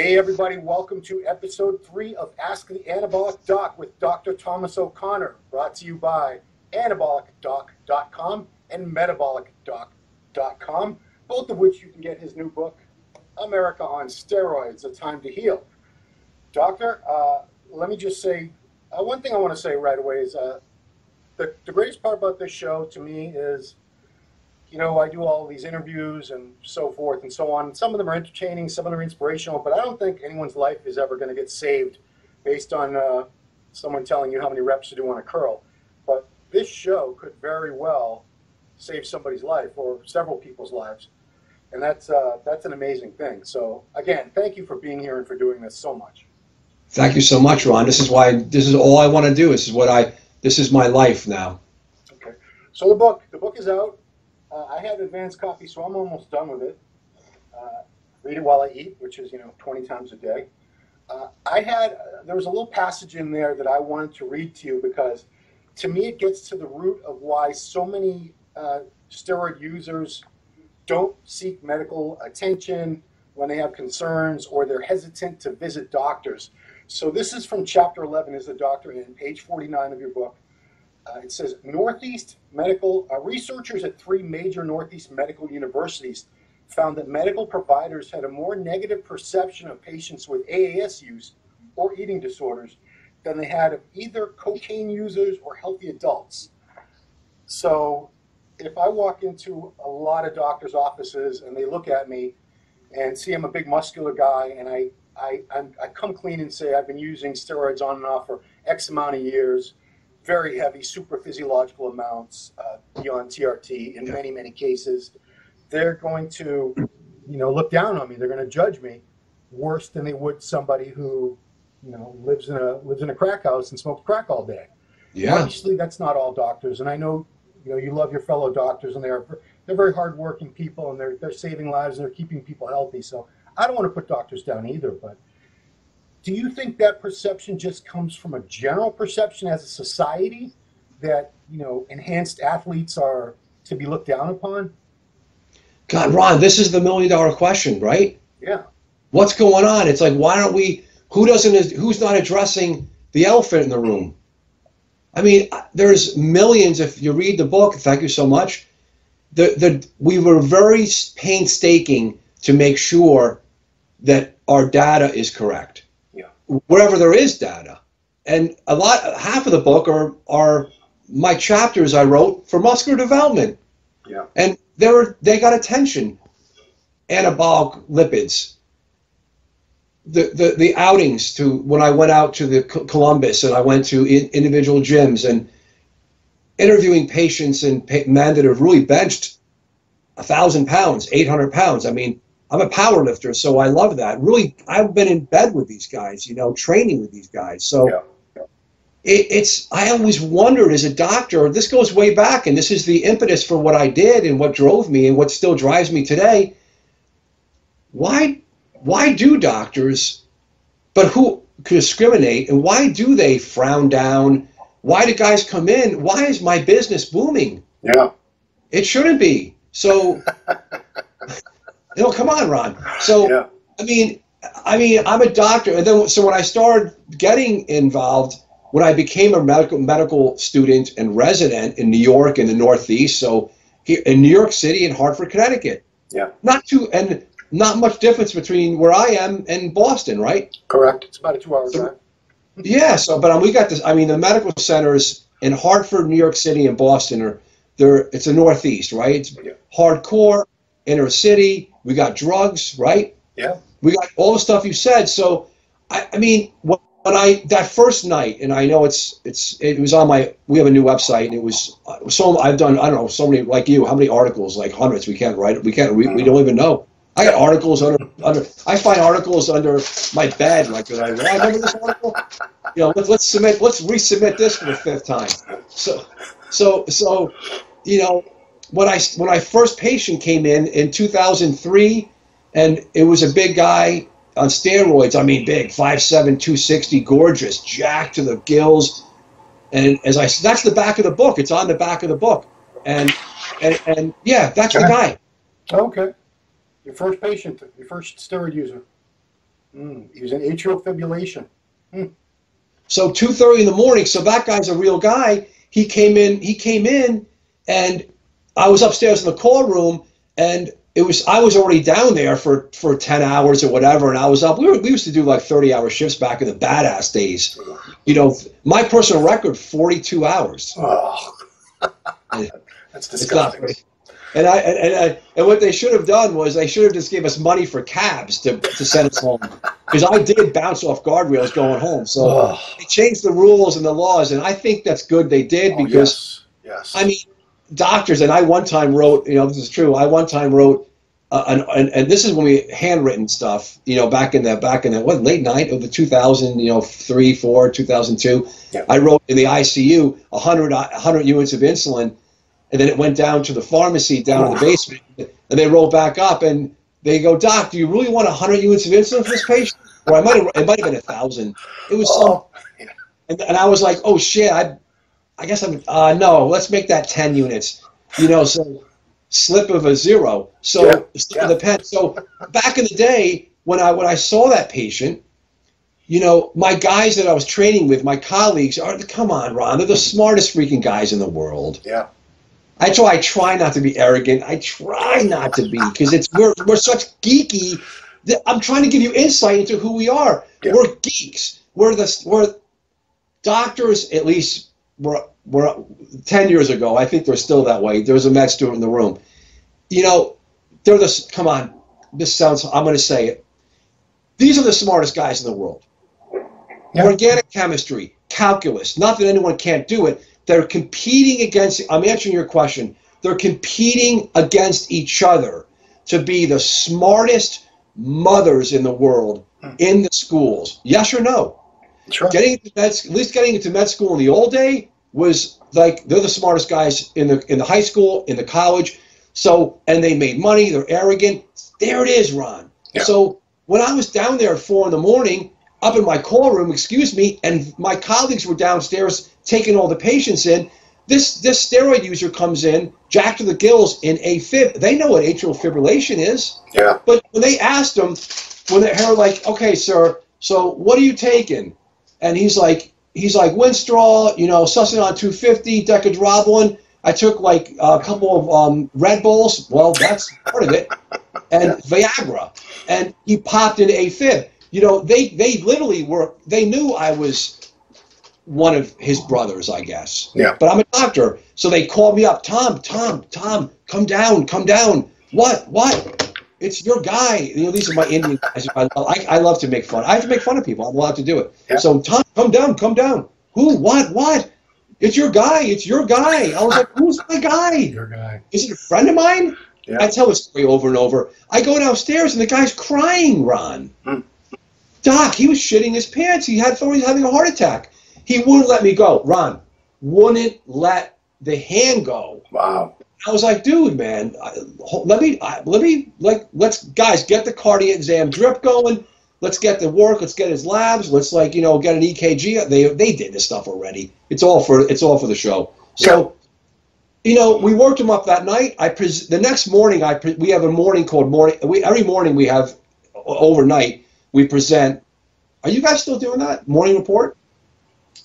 Hey everybody, welcome to episode 3 of Ask the Anabolic Doc with Dr. Thomas O'Connor, brought to you by anabolicdoc.com and metabolicdoc.com, both of which you can get his new book, America on Steroids, A Time to Heal. Doctor, let me just say, one thing I want to say right away is the greatest part about this show to me is, you know, I do all these interviews and so forth and so on. Some of them are entertaining, some of them are inspirational, but I don't think anyone's life is ever going to get saved based on someone telling you how many reps to do on a curl. But this show could very well save somebody's life or several people's lives, and that's an amazing thing. So again, thank you for being here and for doing this so much. Thank you so much, Ron. This is all I want to do. This is my life now. Okay, so the book is out. I have advanced copy, so I'm almost done with it. Read it while I eat, which is 20 times a day. There was a little passage in there that I wanted to read to you because, to me, it gets to the root of why so many steroid users don't seek medical attention when they have concerns or they're hesitant to visit doctors. So this is from chapter 11, is the doctor in page 49 of your book. It says, researchers at 3 major Northeast medical universities found that medical providers had a more negative perception of patients with AAS use or eating disorders than they had of either cocaine users or healthy adults. So if I walk into a lot of doctors' offices and they look at me and see I'm a big muscular guy and I come clean and say I've been using steroids on and off for X amount of years, very heavy, super physiological amounts beyond TRT in many, many cases, they're going to, look down on me. They're going to judge me worse than they would somebody who, lives in a crack house and smokes crack all day. Yeah. Obviously, that's not all doctors, and I know, you love your fellow doctors, and they're very hardworking people, and they're saving lives and they're keeping people healthy. So I don't want to put doctors down either, but. Do you think that perception just comes from a general perception as a society that, enhanced athletes are to be looked down upon? God, Ron, this is the $1 million question, right? Yeah. What's going on? It's like, who's not addressing the elephant in the room? I mean, there's millions, if you read the book, thank you so much. We were very painstaking to make sure that our data is correct. Wherever there is data, and half of the book are my chapters I wrote for muscular development. Yeah, and they got attention. Anabolic lipids, the outings to when I went out to the Columbus and I went to individual gyms and interviewing patients and men that have really benched 1,000 pounds, 800 pounds. I mean. I'm a power lifter, so I love that. Really, I've been in bed with these guys, training with these guys. So I always wondered as a doctor, this goes way back, and this is the impetus for what I did and what drove me and what still drives me today. Why do doctors, but who discriminate, and why do they frown down? Why do guys come in? Why is my business booming? Yeah. It shouldn't be. So... come on, Ron. So, yeah. I mean, I'm a doctor, and then so when I started getting involved, when I became a medical student and resident in New York and the Northeast, so here in New York City and Hartford, Connecticut. Yeah. Not much difference between where I am and Boston, right? Correct. It's about a 2-hour drive. Yeah. So, but we got this. I mean, the medical centers in Hartford, New York City, and Boston it's the Northeast, right? It's hardcore, inner city. We got drugs, right? Yeah. We got all the stuff you said. So, I mean, when that first night, and I know it was on we have a new website, and it was so I've done, I don't know, so many, like you, how many articles, like hundreds, we can't read, we don't even know. I got articles I find articles under my bed, like, I remember this article? Let's resubmit this for the 5th time. So, when I first patient came in 2003, and it was a big guy on steroids. I mean, big, 5'7", 260, gorgeous, jacked to the gills. And that's the back of the book. It's on the back of the book. And yeah, that's the guy. Okay. Your first patient, your first steroid user. He was in atrial fibrillation. So 2:30 in the morning. So that guy's a real guy. He came in, and I was upstairs in the call room, and I was already down there for 10 hours or whatever, and I was up. We used to do like 30-hour shifts back in the badass days. You know, my personal record, 42 hours. Oh, that's disgusting. And what they should have done was they should have just gave us money for cabs to send us home, because I did bounce off guardrails going home. So they changed the rules and the laws, and I think that's good they did, because yes. I mean, doctors, and I one time wrote, you know, this is true. I one time wrote, and this is when we handwritten stuff, you know, back in the late night of the 2000, you know, 3, 4, 2002. Yeah. I wrote in the ICU 100 units of insulin. And then it went down to the pharmacy down in the basement, and they rolled back up, and they go, "Doc, do you really want 100 units of insulin for this patient?" Or it might have been 1,000. It was and I was like, "Oh shit, I guess I'm no, let's make that 10 units." You know, so slip of a zero. So slip of the pen. So back in the day when I saw that patient, you know, my guys that I was training with, my colleagues come on, Ron, they're the smartest freaking guys in the world. Yeah. I try not to be arrogant. I try not to be, because we're such geeky. I'm trying to give you insight into who we are. Yeah. We're geeks. We're doctors. At least we're 10 years ago. I think they're still that way. There's a med student in the room. You know, come on. This sounds. I'm going to say it. These are the smartest guys in the world. Yeah. Organic chemistry, calculus. Not that anyone can't do it. They're competing against, I'm answering your question, they're competing against each other to be the smartest mothers in the world in the schools. Yes or no? Sure. Getting into med school in the old day was like, they're the smartest guys in the high school, in the college. So, and they made money, they're arrogant. There it is, Ron. Yeah. So when I was down there at 4 in the morning, up in my call room, and my colleagues were downstairs taking all the patients in, this steroid user comes in, jacked to the gills in AFib. They know what atrial fibrillation is. Yeah. But when they asked him, when they're like, "Okay, sir, so what are you taking?" And he's like Winstrol, you know, Sustanon 250, Decadrobolin. I took like a couple of Red Bulls. Well, that's part of it. And Viagra. And he popped into AFib. You know, they literally they knew I was one of his brothers, I guess. Yeah. But I'm a doctor. So they called me up. Tom, come down. What? It's your guy. You know, these are my Indian guys. I love to make fun. I have to make fun of people. I'm allowed to do it. Yeah. So, Tom, come down. Who? What? It's your guy. I was like, who's my guy? Your guy. Is it a friend of mine? Yeah. I tell this story over and over. I go downstairs and the guy's crying, Ron. Doc, he was shitting his pants. He thought he was having a heart attack. He wouldn't let me go. Ron wouldn't let the hand go. Wow. I was like, dude, man, let's guys get the cardiac exam drip going. Let's get the work. Let's get his labs. Let's get an EKG. They did this stuff already. It's all for the show. So, you know, we worked him up that night. The next morning, we have a morning called morning. Every morning we have overnight. We present. Are you guys still doing that morning report?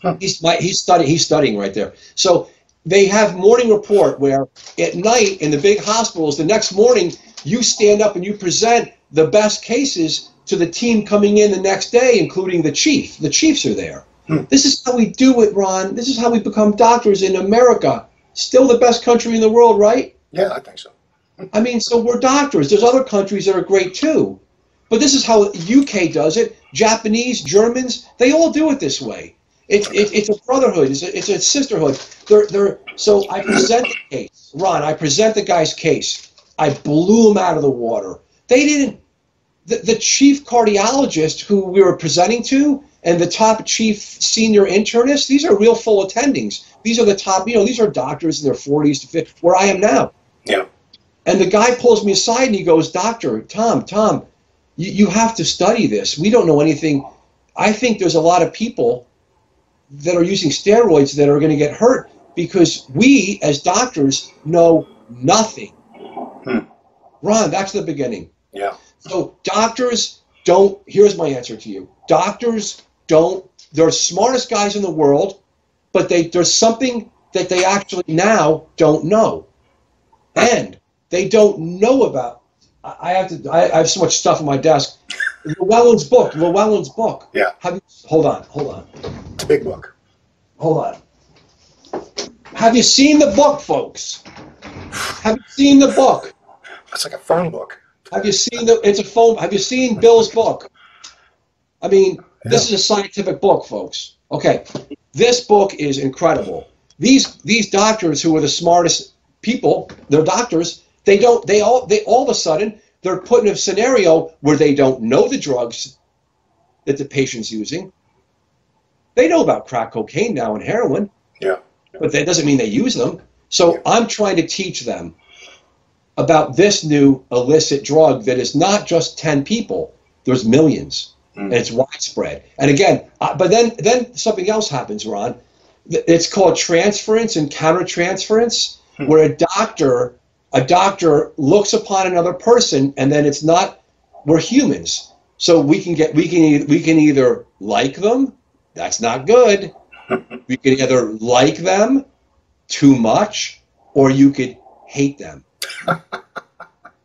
Huh. He's studying right there. So they have morning report where at night in the big hospitals, the next morning you stand up and you present the best cases to the team coming in the next day, including the chief. The chiefs are there. This is how we do it, Ron. This is how we become doctors in America. Still the best country in the world, right? Yeah, I think so. I mean, so we're doctors. There's other countries that are great too. But this is how UK does it. Japanese, Germans, they all do it this way. It's a brotherhood. It's a sisterhood. So I present the case. Ron, I present the guy's case. I blew him out of the water. They didn't. The chief cardiologist who we were presenting to and the top chief senior internist, these are real full attendings. These are the top, you know, these are doctors in their 40s to 50s, where I am now. Yeah. And the guy pulls me aside and he goes, Doctor, Tom, you have to study this. We don't know anything. I think there's a lot of people that are using steroids that are going to get hurt because we, as doctors, know nothing. Ron, that's the beginning. Yeah. So doctors don't, here's my answer to you. Doctors don't, they're the smartest guys in the world, but there's something that they actually now don't know. And they don't know about, I have so much stuff on my desk. Llewellyn's book. Yeah. Hold on. It's a big book. Hold on. Have you seen the book, folks? Have you seen the book? It's like a phone book. Have you seen it's a phone, have you seen Bill's book? I mean, this is a scientific book, folks. Okay. This book is incredible. These doctors who are the smartest people, they're doctors, they all of a sudden, they're put in a scenario where they don't know the drugs that the patient's using. They know about crack cocaine now and heroin. Yeah. But that doesn't mean they use them. So I'm trying to teach them about this new illicit drug that is not just 10 people. There's millions. And it's widespread. And again, but then something else happens, Ron. It's called transference and countertransference, where a doctor looks upon another person, and then it's not. We're humans, so we can either like them. That's not good. We can either like them too much, or you could hate them.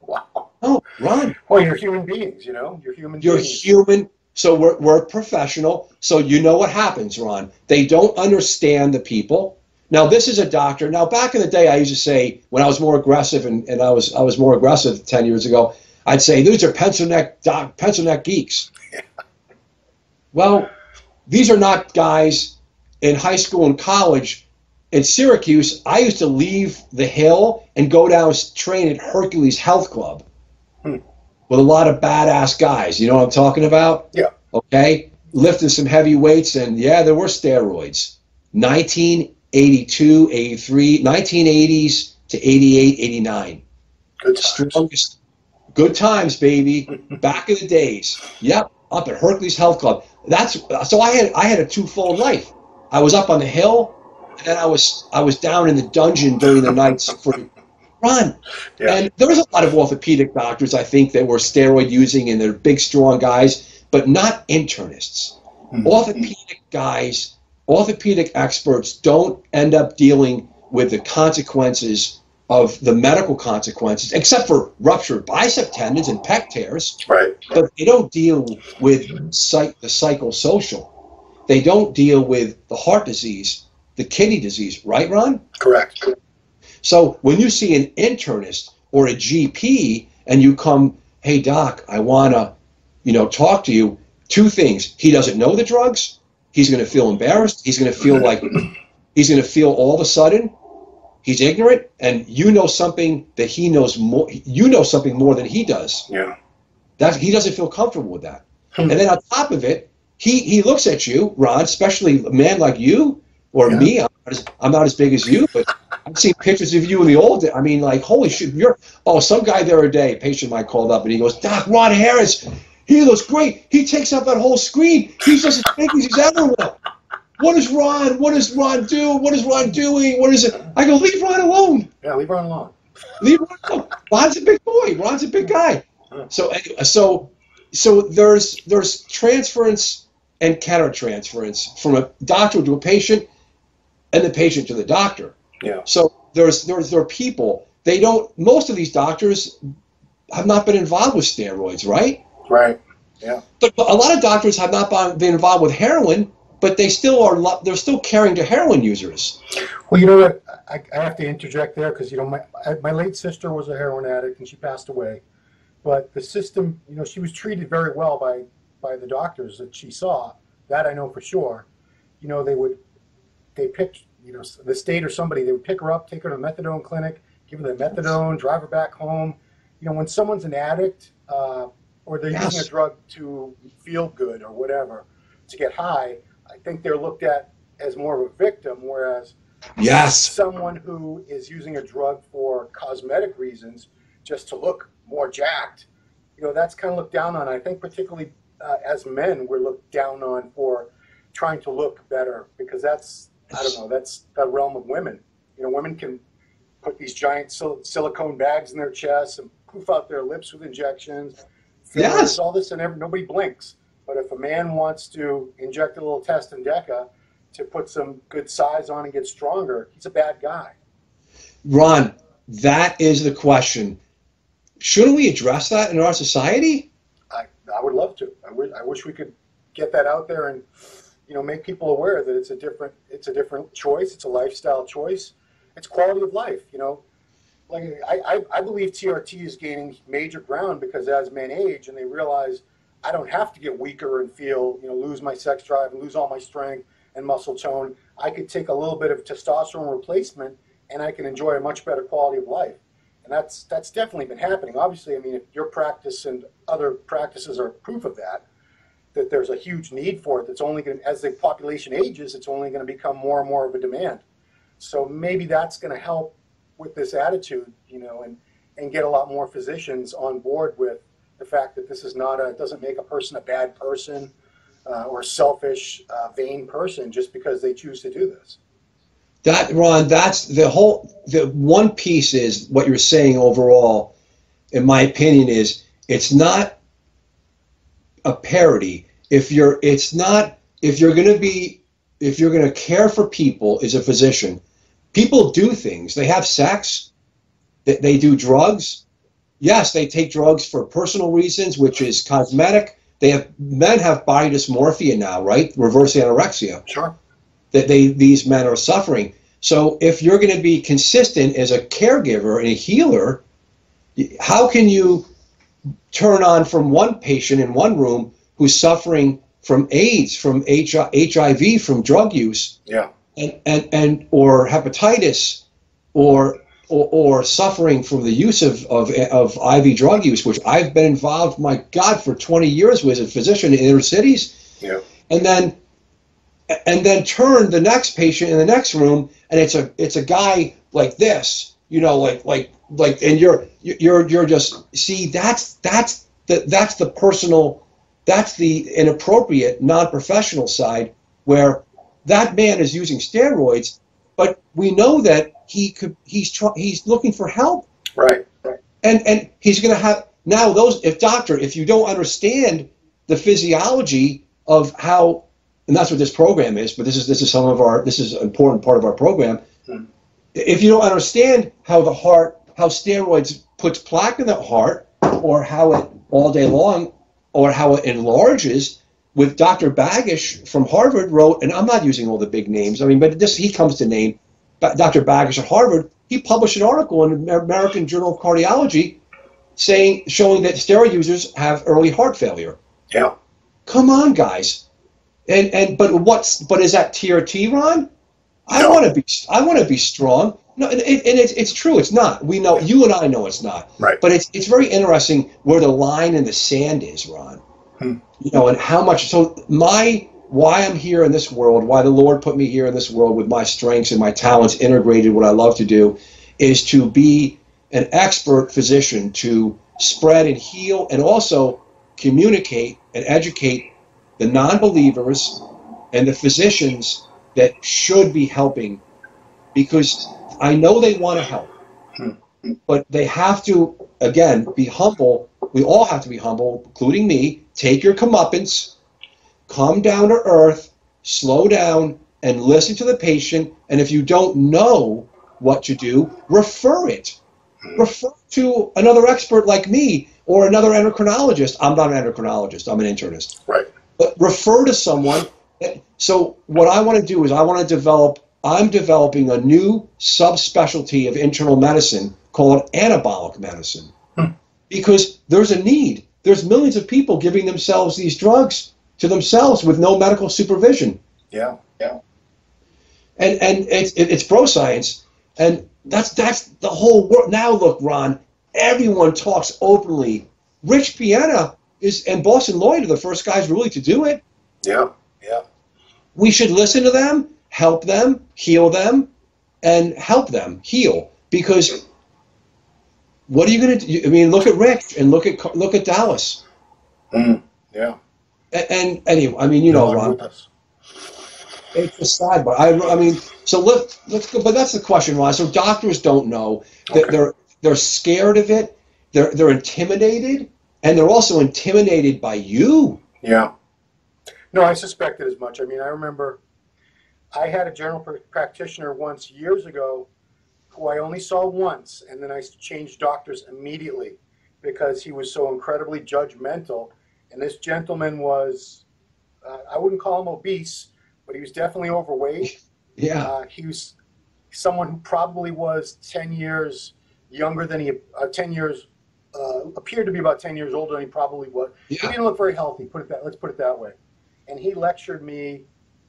Wow. Oh, Ron. Well, you're human beings, you know. You're human. You're beings. human. So we're professional. So you know what happens, Ron. They don't understand the people. Now, this is a doctor. Now, back in the day, I used to say, when I was more aggressive, and I was more aggressive 10 years ago, I'd say, these are pencil neck geeks. Yeah. Well, these are not guys in high school and college. In Syracuse, I used to leave the Hill and go down and train at Hercules Health Club with a lot of badass guys. You know what I'm talking about? Yeah. Okay? Lifting some heavy weights, and yeah, there were steroids. 1982, 83, 1980s to 88, 89. Good times. Strongest. Good times, baby. Back in the days. Yep. Up at Hercules Health Club. So I had a twofold life. I was up on the hill, and then I was down in the dungeon during the nights for Ron. Yeah. And there was a lot of orthopedic doctors, I think, that were steroid using, and they're big, strong guys, but not internists. Orthopedic guys, orthopedic experts don't end up dealing with the consequences of the medical consequences, except for ruptured bicep tendons and pec tears. Right. But they don't deal with the psychosocial. They don't deal with the heart disease, the kidney disease, right, Ron? Correct. So when you see an internist or a GP and you come, hey, doc, I want to, talk to you, two things. He doesn't know the drugs. He's going to feel embarrassed. He's going to feel like he's going to feel all of a sudden he's ignorant, and you know something that he knows more. You know something more than he does. Yeah. That he doesn't feel comfortable with that. And then on top of it, he looks at you, Ron, especially a man like you or me. I'm not as big as you, but I've seen pictures of you in the old days. I mean, like, holy shit, some guy the other day, a patient of mine called up and he goes, Doc, Ron Harris, he looks great. He takes up that whole screen. He's just as big as he's ever was. What is Ron do? What is Ron doing? What is it? I go, leave Ron alone. Yeah, leave Ron alone. Leave Ron alone. Ron's a big boy. Ron's a big guy. So there's transference and countertransference from a doctor to a patient and the patient to the doctor. Yeah. So there are people, most of these doctors have not been involved with steroids, right? Right. Yeah. But a lot of doctors have not been involved with heroin, but they're still caring to heroin users. Well, you know what? I have to interject there because, my late sister was a heroin addict and she passed away. But the system, she was treated very well by the doctors that she saw. That I know for sure. They picked, the state or somebody, they would pick her up, take her to a methadone clinic, give her the methadone, drive her back home. When someone's an addict or they're using a drug to feel good or whatever, to get high, I think they're looked at as more of a victim, whereas someone who is using a drug for cosmetic reasons, just to look more jacked, that's kind of looked down on. I think particularly as men, we're looked down on for trying to look better because that's the realm of women. Women can put these giant silicone bags in their chests and poof out their lips with injections, Yes. all this, and nobody blinks. But if a man wants to inject a little test and deca to put some good size on and get stronger, he's a bad guy. Ron, that is the question. Shouldn't we address that in our society? I would love to. I wish we could get that out there and, make people aware that it's a different choice. It's a lifestyle choice. It's quality of life. Like I believe TRT is gaining major ground because as men age and they realize I don't have to get weaker and lose my sex drive and lose all my strength and muscle tone. I could take a little bit of testosterone replacement and I can enjoy a much better quality of life. And that's definitely been happening. Obviously, I mean, if your practice and other practices are proof of that there's a huge need for it. That's only going to, as the population ages, it's only going to become more and more of a demand. So maybe that's going to help with this attitude, and get a lot more physicians on board with the fact that this is doesn't make a person a bad person or a selfish, vain person just because they choose to do this. That, Ron, that's the one piece is what you're saying overall, in my opinion, is it's not a parody. If you're going to care for people as a physician, people do things. They have sex. They do drugs. Yes, they take drugs for personal reasons, which is cosmetic. Men have body dysmorphia now, right? Reverse anorexia. Sure. These men are suffering. So if you're going to be consistent as a caregiver and a healer, how can you turn on from one patient in one room who's suffering from AIDS, from HIV, from drug use, yeah, and or hepatitis, or suffering from the use of IV drug use, which I've been involved, my God, for 20 years with as a physician in inner cities, yeah, and then turn the next patient in the next room, and it's a guy like this, and you're just, see, that's the personal, that's the inappropriate, non-professional side, where that man is using steroids, but we know that he's looking for help, right, and he's going to have now if you don't understand the physiology of how, and that's what this program is, but this is an important part of our program. If you don't understand how steroids puts plaque in the heart, or how it all day long, or how it enlarges, with Dr. Bagish from Harvard wrote, and I'm not using all the big names, but he comes to name, Dr. Bagish at Harvard, he published an article in the American Journal of Cardiology showing that steroid users have early heart failure. Yeah. Come on, guys. But is that TRT, Ron? I No. want to be strong. No, and it's true. It's not. We know, you and I know it's not. Right. But it's very interesting where the line in the sand is, Ron. And how much. So why I'm here in this world, why the Lord put me here in this world with my strengths and my talents integrated, what I love to do, is to be an expert physician, to spread and heal, and also communicate and educate the non-believers and the physicians that should be helping, because I know they want to help, but they have to, again, be humble. We all have to be humble, including me. Take your comeuppance, come down to earth, slow down, and listen to the patient. And if you don't know what to do, refer it. Refer to another expert like me or another endocrinologist. I'm not an endocrinologist. I'm an internist. Right. But refer to someone. So what I want to do is I'm developing a new subspecialty of internal medicine called anabolic medicine. Because there's a need. There's millions of people giving themselves these drugs to themselves with no medical supervision. Yeah, yeah. And it's pro science, and that's the whole world. Now look, Ron, everyone talks openly. Rich Piana and Boston Lloyd are the first guys really to do it. Yeah, yeah. We should listen to them, help them, heal them, and help them heal. Because what are you going to do? Look at Rich and look at Dallas. Yeah. And anyway, Ron, it's a sidebar. So let's go. But that's the question, Ron. So doctors don't know that they're scared of it. They're intimidated. and they're also intimidated by you. Yeah. No, I suspected as much. I mean, I remember I had a general practitioner once years ago who I only saw once, and then I changed doctors immediately because he was so incredibly judgmental. And this gentleman was, I wouldn't call him obese, but he was definitely overweight. Yeah. He was someone who probably was 10 years younger than he, 10 years, appeared to be about 10 years older than he probably was. Yeah. He didn't look very healthy, let's put it that way. And he lectured me,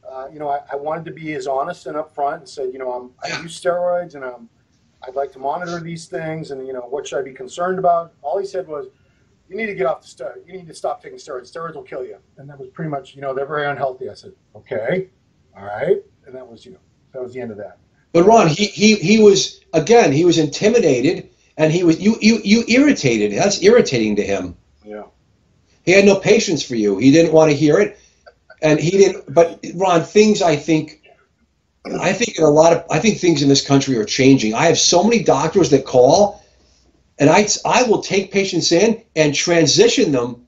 I wanted to be as honest and upfront and said, I use steroids and I'd like to monitor these things and, what should I be concerned about? All he said was, you need to get off the steroids. You need to stop taking steroids. Steroids will kill you. And that was pretty much, they're very unhealthy. I said, okay, all right. And that was, that was the end of that. But Ron, he was, again, he was intimidated, and he was, you irritated. That's irritating to him. Yeah. He had no patience for you. He didn't want to hear it. And he didn't, but Ron, things I think things in this country are changing. I have so many doctors that call, and I will take patients in and transition them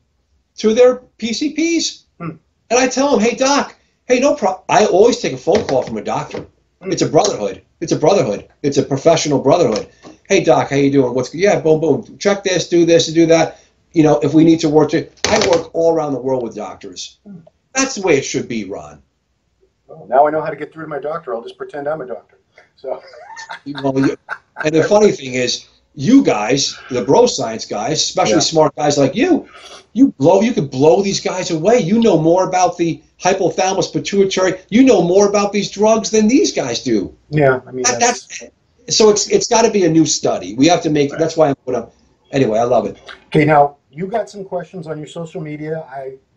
to their PCPs. And I tell them, hey doc, hey, no problem. I always take a phone call from a doctor. It's a brotherhood. It's a brotherhood. It's a professional brotherhood. Hey doc, how you doing? Boom, boom. Check this, do this, and do that. If we need to work I work all around the world with doctors. That's the way it should be, Ron. Well, now I know how to get through to my doctor. I'll just pretend I'm a doctor. So. And the funny thing is, you guys, the bro science guys, especially smart guys like you could blow these guys away. You know more about the hypothalamus pituitary. You know more about these drugs than these guys do. Yeah, I mean so it's got to be a new study. We have to make. That's why I'm put up. Anyway, I love it. Okay, now you got some questions on your social media.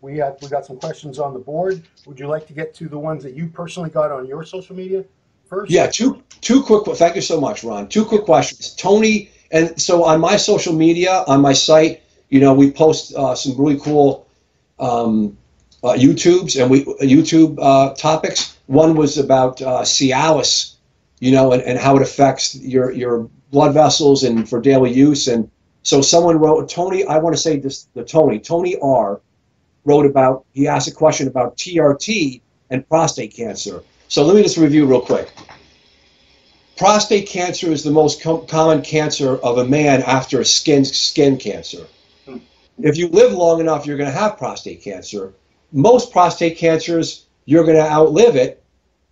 We got some questions on the board. Would you like to get to the ones that you personally got on your social media first? Yeah, two quick. Thank you so much, Ron. Two quick questions, Tony. And so on my social media, on my site, we post some really cool YouTube topics. One was about Cialis, and how it affects your blood vessels and for daily use. And so someone wrote, Tony, I want to say this, Tony R. wrote about, he asked a question about TRT and prostate cancer. So let me just review real quick. Prostate cancer is the most common cancer of a man after skin cancer. If you live long enough, you're going to have prostate cancer. Most prostate cancers, you're going to outlive it,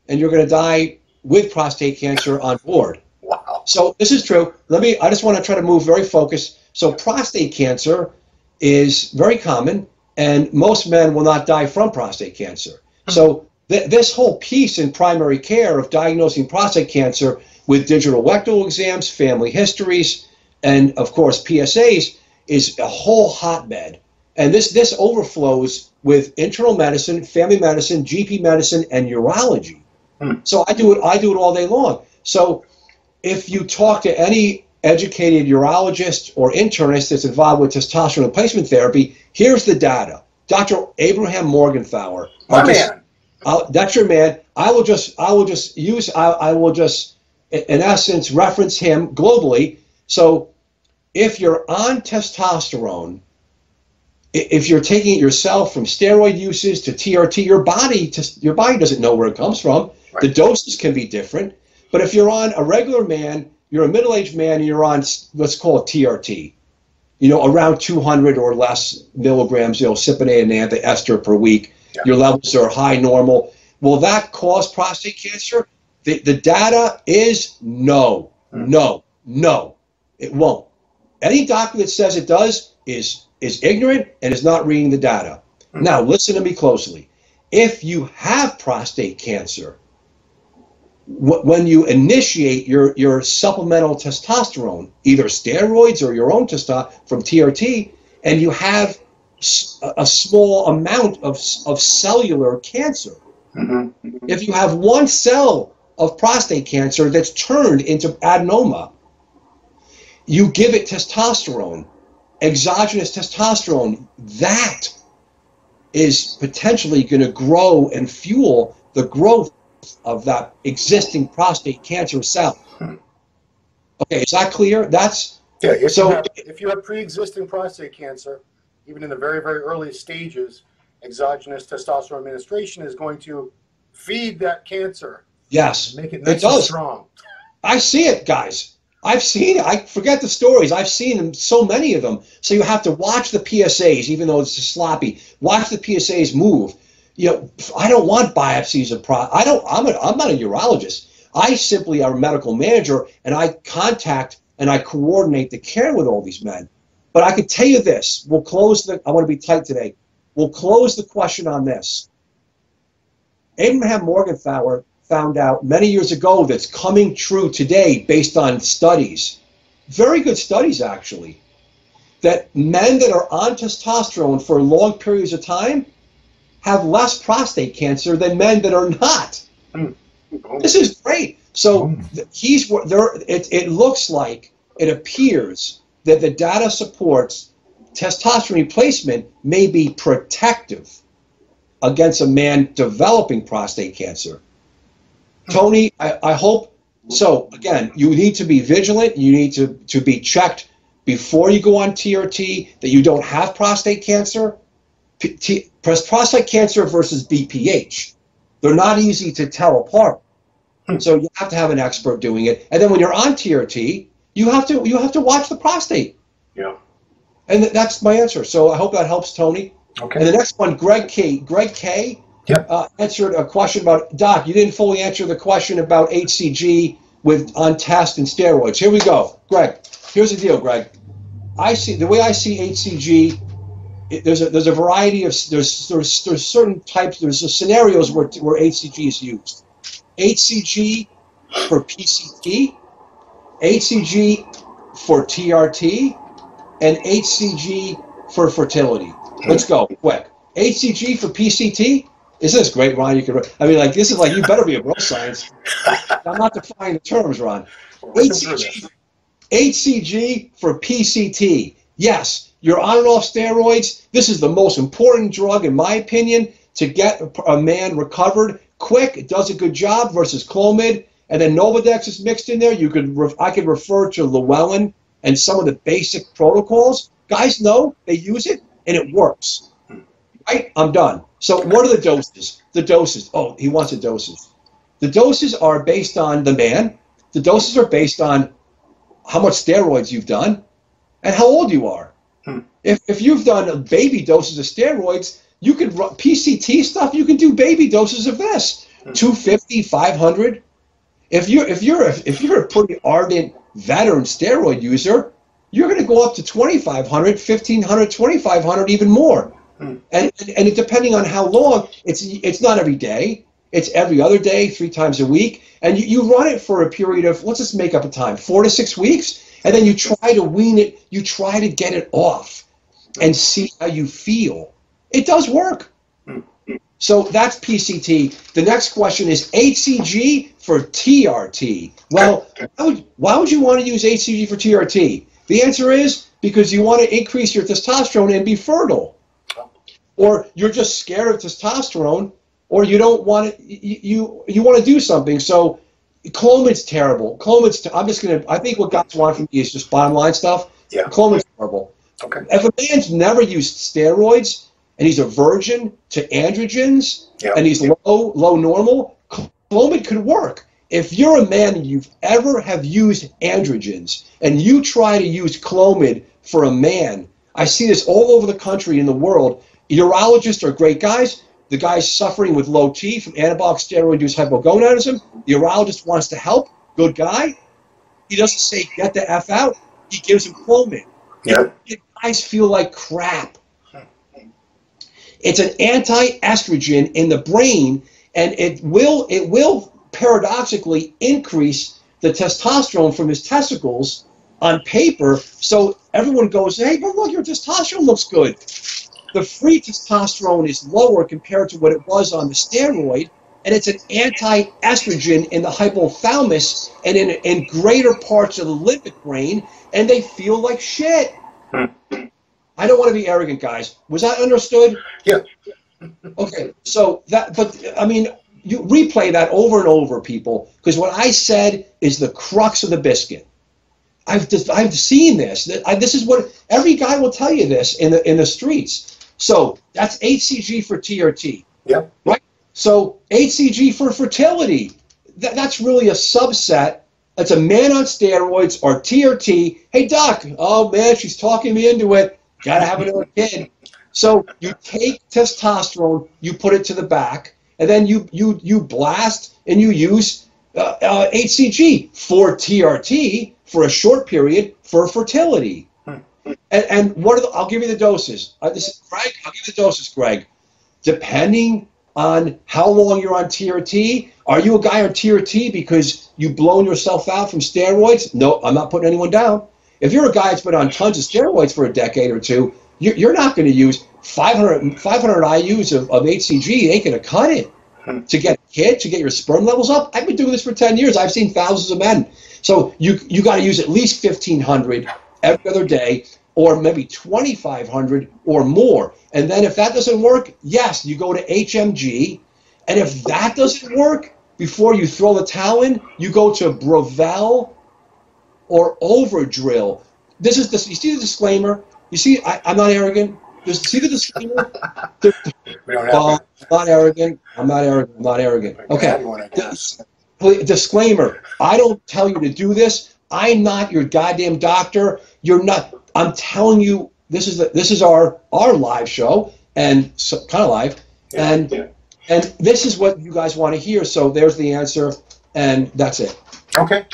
and you're going to die with prostate cancer on board. Wow. So this is true. I just want to try to move very focused. So prostate cancer is very common, and most men will not die from prostate cancer. So this whole piece in primary care of diagnosing prostate cancer with digital rectal exams, family histories, and of course PSAs is a whole hotbed. And this overflows with internal medicine, family medicine, GP medicine, and urology. So I do it all day long. So if you talk to any educated urologist or internist that's involved with testosterone replacement therapy, here's the data. Dr. Abraham Morgenthau. That's your man. I will just in essence reference him globally. So if you're on testosterone, if you're taking it yourself from steroid uses to TRT, your body doesn't know where it comes from. Right. The doses can be different. But if you're on a regular man, you're a middle-aged man, and you're on, let's call it TRT, around 200 or less milligrams, cypionate and anti-ester per week. Yeah. Your levels are high normal. Will that cause prostate cancer? The data is no. It won't. Any doctor that says it does is ignorant and is not reading the data. Now, listen to me closely. If you have prostate cancer, when you initiate your supplemental testosterone, either steroids or your own testosterone from TRT, and you have a small amount of cellular cancer, if you have one cell of prostate cancer that's turned into adenoma, you give it testosterone, exogenous testosterone, that is potentially going to grow and fuel the growth of that existing prostate cancer cell. Okay, is that clear? If you have pre-existing prostate cancer, even in the very, very earliest stages, exogenous testosterone administration is going to feed that cancer. Yes, Make it nice it does. and strong. I see it, guys. I've seen it. I forget the stories. I've seen them, so many of them. So you have to watch the PSAs, even though it's sloppy. Watch the PSAs move. You know, I don't want biopsies of I'm not a urologist. I simply am a medical manager, and I contact and I coordinate the care with all these men. But I could tell you this. I want to be tight today. We'll close the question on this. Abraham Morgenthau found out many years ago that's coming true today based on studies, very good studies actually, that men that are on testosterone for long periods of time have less prostate cancer than men that are not. This is great. So it looks like, it appears that the data supports testosterone replacement may be protective against a man developing prostate cancer. Tony, I hope so. Again, you need to be vigilant. You need to be checked before you go on TRT that you don't have prostate cancer. Prostate cancer versus BPH, they're not easy to tell apart. So you have to have an expert doing it. And then when you're on TRT, you have to watch the prostate. Yeah. And that's my answer. So I hope that helps, Tony. Okay. And the next one, Greg K. Yep. Answered a question about, Doc, you didn't fully answer the question about HCG on test and steroids. Here we go. Greg, here's the deal, Greg. The way I see HCG, there's a variety of, there's certain types, there's scenarios where HCG is used. HCG for PCT, HCG for TRT, and HCG for fertility. Let's go, quick. HCG for PCT? Isn't this great, Ron? This is like, you better be a bro science. I'm not defining the terms, Ron. HCG for PCT. Yes, you're on and off steroids. This is the most important drug, in my opinion, to get a man recovered quick. It does a good job versus Clomid. And then Novadex is mixed in there. I could refer to Llewellyn and some of the basic protocols. Guys know, they use it, and it works. Right? I'm done. So what are the doses? The doses. Oh, he wants the doses. The doses are based on the man. The doses are based on how much steroids you've done and how old you are. If you've done baby doses of steroids, you could run PCT stuff. You can do baby doses of this, 250, 500. If you're a pretty ardent veteran steroid user, you're going to go up to 2,500, 1,500, 2,500, even more. And depending on how long, it's not every day. It's every other day, 3 times a week. And you run it for a period of, let's just make up a time, 4 to 6 weeks. And then you try to wean it. You try to get it off and see how you feel. It does work. So that's PCT. The next question is HCG for TRT. Well, why would you want to use HCG for TRT? The answer is because you want to increase your testosterone and be fertile. Or you're just scared of testosterone, or you don't want to, you want to do something. So Clomid's terrible. I think what guys want from me is just bottom line stuff. Yeah. Clomid's terrible. Okay. If a man's never used steroids and he's a virgin to androgens and he's low normal, Clomid could work. If you're a man and you've ever have used androgens and you try to use Clomid for a man, I see this all over the country and the world. Urologists are great guys. The guy's suffering with low T from anabolic steroid-induced hypogonadism. The urologist wants to help. Good guy. He doesn't say, get the F out. He gives him Clomid. Yeah. Guys feel like crap. It's an anti-estrogen in the brain, and it will paradoxically increase the testosterone from his testicles on paper, so everyone goes, hey, but look, your testosterone looks good. The free testosterone is lower compared to what it was on the steroid, and it's an anti-estrogen in the hypothalamus and in greater parts of the limbic brain, and they feel like shit. I don't want to be arrogant, guys. Was that understood? Yeah. Okay, so you replay that over and over, people, because what I said is the crux of the biscuit. I've seen this. This is what every guy will tell you this in the streets. So that's HCG for TRT. Yep. Right. So HCG for fertility. That's really a subset. It's a man on steroids or TRT. Hey doc, oh man, she's talking me into it. Gotta have another kid. So you take testosterone, you put it to the back, and then you blast and you use HCG for TRT for a short period for fertility. And what are I'll give you the doses. This is Greg. I'll give you the doses, Greg. Depending on how long you're on TRT, are you a guy on TRT because you've blown yourself out from steroids? No, I'm not putting anyone down. If you're a guy that's been on tons of steroids for a decade or two, you're not going to use 500 IUs of HCG. You ain't going to cut it to get a kid, to get your sperm levels up. I've been doing this for 10 years. I've seen thousands of men. So you got to use at least 1,500 every other day, or maybe 2,500 or more. And then if that doesn't work, yes, you go to HMG. And if that doesn't work, before you throw the towel in, you go to Brovel or Overdrill. This is you see the disclaimer? You see, I'm not arrogant. See the disclaimer? I'm not arrogant. I'm not arrogant. I'm not arrogant. Okay. Disclaimer. I don't tell you to do this. I'm not your goddamn doctor. You're not. I'm telling you, this is our live show, and so, kind of live, and this is what you guys want to hear. So there's the answer, and that's it. Okay.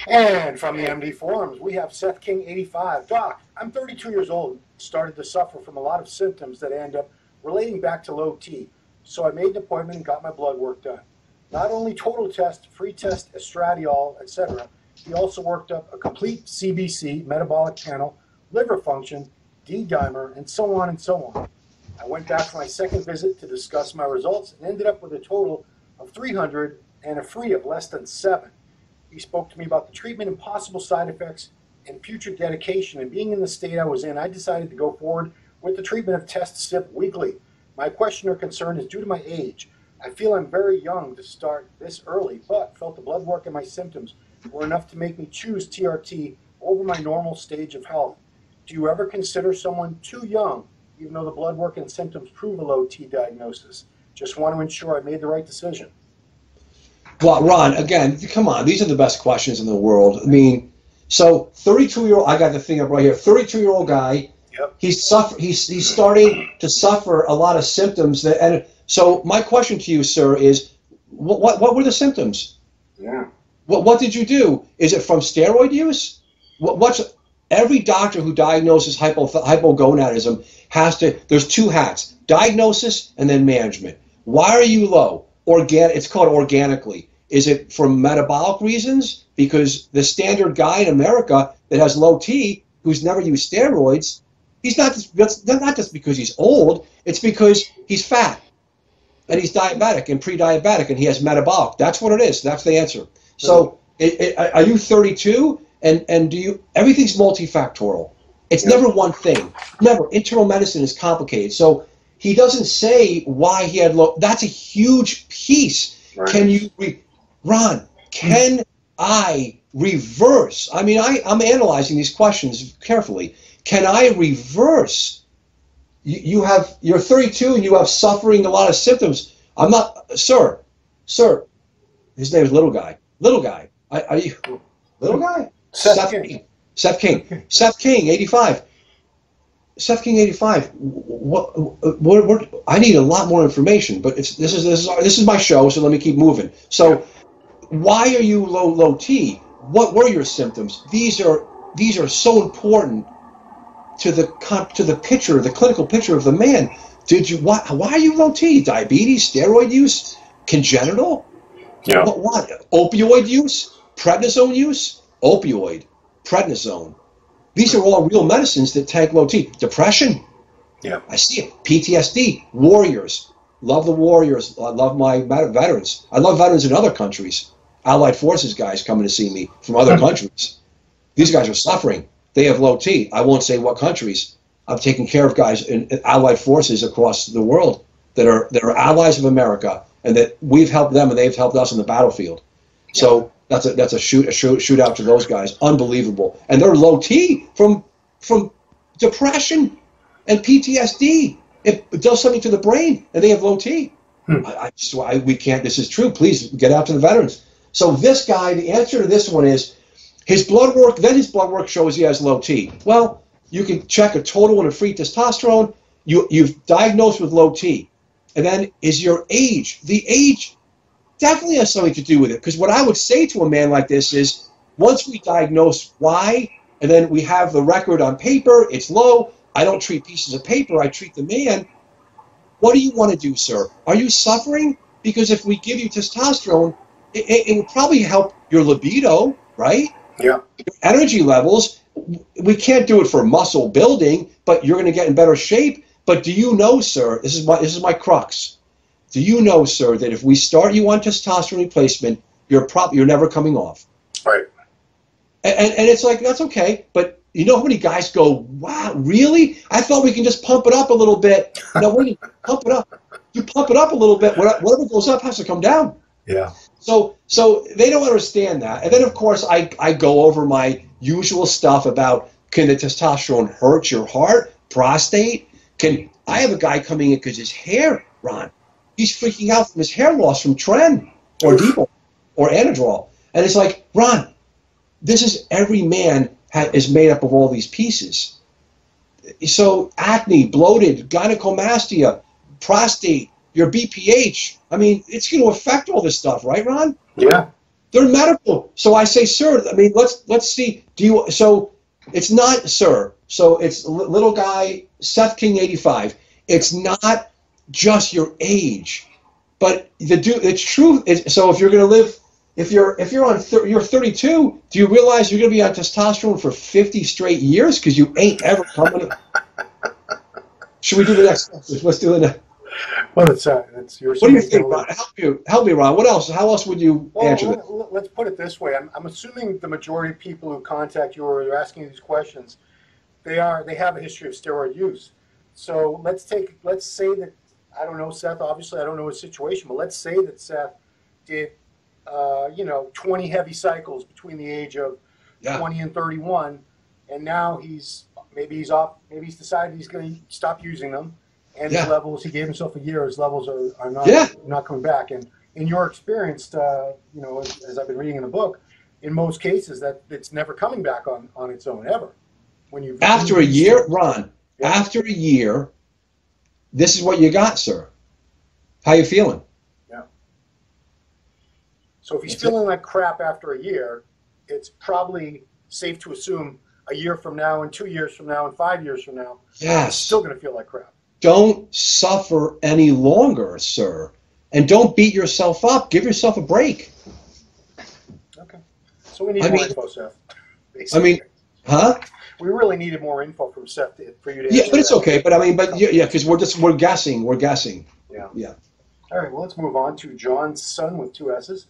And from the MD forums, we have Seth King 85. Doc, I'm 32 years old. Started to suffer from a lot of symptoms that end up relating back to low T. So I made an appointment and got my blood work done. Not only total test, free test, estradiol, etc. He also worked up a complete CBC, metabolic panel, liver function, D-dimer, and so on and so on. I went back for my second visit to discuss my results and ended up with a total of 300 and a free of less than 7. He spoke to me about the treatment and possible side effects and future dedication. And being in the state I was in, I decided to go forward with the treatment of test SIP weekly. My question or concern is due to my age. I feel I'm very young to start this early, but felt the blood work and my symptoms were enough to make me choose TRT over my normal stage of health. Do you ever consider someone too young, even though the blood work and symptoms prove a low T diagnosis? Just want to ensure I made the right decision. Well, Ron, again, come on. These are the best questions in the world. I mean, so 32-year-old, I got the thing up right here. 32-year-old guy, yep. He's starting to suffer a lot of symptoms. And so my question to you, sir, is what were the symptoms? Yeah. What did you do? Is it from steroid use? Every doctor who diagnoses hypogonadism has to, there's two hats, diagnosis and then management. Why are you low? It's called organically. Is it for metabolic reasons? Because the standard guy in America that has low T, who's never used steroids, he's not just because he's old, it's because he's fat and he's diabetic and pre-diabetic and he has metabolic. That's what it is. That's the answer. So are you 32 and do you, everything's multifactorial. It's never one thing. Never. Internal medicine is complicated. So he doesn't say why he had low. That's a huge piece. Right. Can you, Ron, can I reverse? I mean, I'm analyzing these questions carefully. Can I reverse? You're 32 and you have suffering a lot of symptoms. I'm not, sir, his name is Little Guy. Little Guy. Are you, Little Guy? Seth King. Seth King, 85. Seth King 85. What? I need a lot more information, but this is my show, so let me keep moving. So, why are you low T? What were your symptoms? These are so important to the picture, the clinical picture of the man. Why are you low T? Diabetes, steroid use, congenital? Yeah. What? Opioid use, prednisone use, prednisone. These are all real medicines that tank low T. Depression. Yeah. I see it. PTSD. Warriors. Love the warriors. I love my veterans. I love veterans in other countries. Allied Forces guys coming to see me from other countries. These guys are suffering. They have low T. I won't say what countries. I've taken care of guys in Allied Forces across the world that are allies of America and that we've helped them and they've helped us on the battlefield. So That's a shoot out to those guys. Unbelievable. And they're low T from depression and PTSD. It does something to the brain, and they have low T. We can't. This is true. Please get out to the veterans. So this guy, the answer to this one is his blood work. Then his blood work shows he has low T. Well, you can check a total and a free testosterone. You've diagnosed with low T, and then is your age. The age definitely has something to do with it. Because what I would say to a man like this is, once we diagnose why, and then we have the record on paper, it's low. I don't treat pieces of paper. I treat the man. What do you want to do, sir? Are you suffering? Because if we give you testosterone, it would probably help your libido, right? Yeah. Your energy levels. We can't do it for muscle building, but you're going to get in better shape. But do you know, sir, this is my crux. Do you know, sir, that if we start you on testosterone replacement, you're never coming off? Right. And it's like, that's okay, but you know how many guys go, wow, really? I thought we can just pump it up a little bit. No, when you pump it up, a little bit. Whatever goes up has to come down. Yeah. So they don't understand that. And then, of course, I go over my usual stuff about, can the testosterone hurt your heart, prostate? I have a guy coming in because his hair, Ron, he's freaking out from his hair loss from Tren or Depot or Anadrol. And it's like, Ron, this is every man is made up of all these pieces. So acne, bloated, gynecomastia, prostate, your BPH. I mean, it's going to affect all this stuff, right, Ron? Yeah. They're medical. So I say, sir, I mean, let's see. So it's not, sir. So it's little guy, Seth King 85. It's not just your age, but the truth is, so if you're going to live, if you're 32, do you realize you're going to be on testosterone for 50 straight years? Because you ain't ever coming. Should we do the next question? Let's do it. Well, it's your. What do you think, Ron? Help me, Ron. What else? How else would you answer this? Let's put it this way. I'm assuming the majority of people who contact you or are asking you these questions, they have a history of steroid use. So let's say that, I don't know Seth. Obviously, I don't know his situation, but let's say that Seth did 20 heavy cycles between the age of 20 and 31, and now he's decided he's going to stop using them, and his levels, he gave himself a year, his levels are not coming back. And in your experience, as I've been reading in the book, in most cases that it's never coming back on its own ever. After a year, Ron, after a year, this is what you got, sir. How you feeling? So if he's feeling like crap after a year, it's probably safe to assume a year from now and 2 years from now and 5 years from now, he's still going to feel like crap. Don't suffer any longer, sir. And don't beat yourself up. Give yourself a break. Okay. So we need more info, Seth. Basically. I mean, huh? We really needed more info from Seth for you to answer but it's that. Okay. But I mean, because we're guessing. We're guessing. Yeah. All right. Well, let's move on to John's son with 2 S's.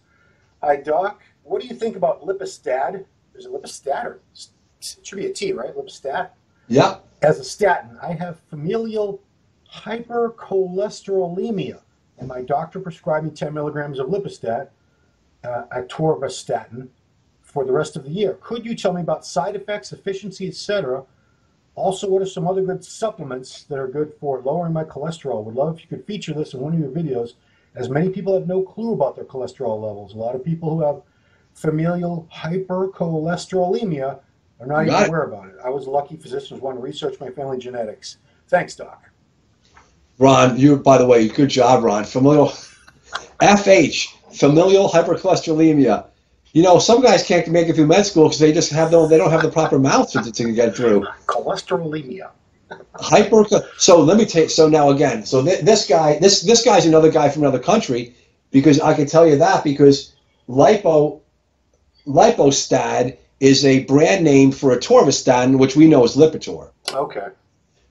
Hi, Doc. What do you think about lipostad? There's a lipostad, or it should be a T, right? Lipostad? Yeah. As a statin, I have familial hypercholesterolemia, and my doctor prescribed me 10 milligrams of lipostad, atorvastatin, for the rest of the year. Could you tell me about side effects, efficiency, etc.? Also, what are some other good supplements that are good for lowering my cholesterol? Would love if you could feature this in one of your videos, as many people have no clue about their cholesterol levels. A lot of people who have familial hypercholesterolemia are not even aware about it. I was a lucky physician who wanted to research my family genetics. Thanks, Doc. Ron, by the way, good job, Ron. Familial hypercholesterolemia. You know, some guys can't make it through med school because they don't have the proper mouth to get through. Cholesterolemia. So let me take. So now again, so this guy's another guy from another country, because I can tell you that because Lipostad is a brand name for atorvastatin, which we know is Lipitor. Okay.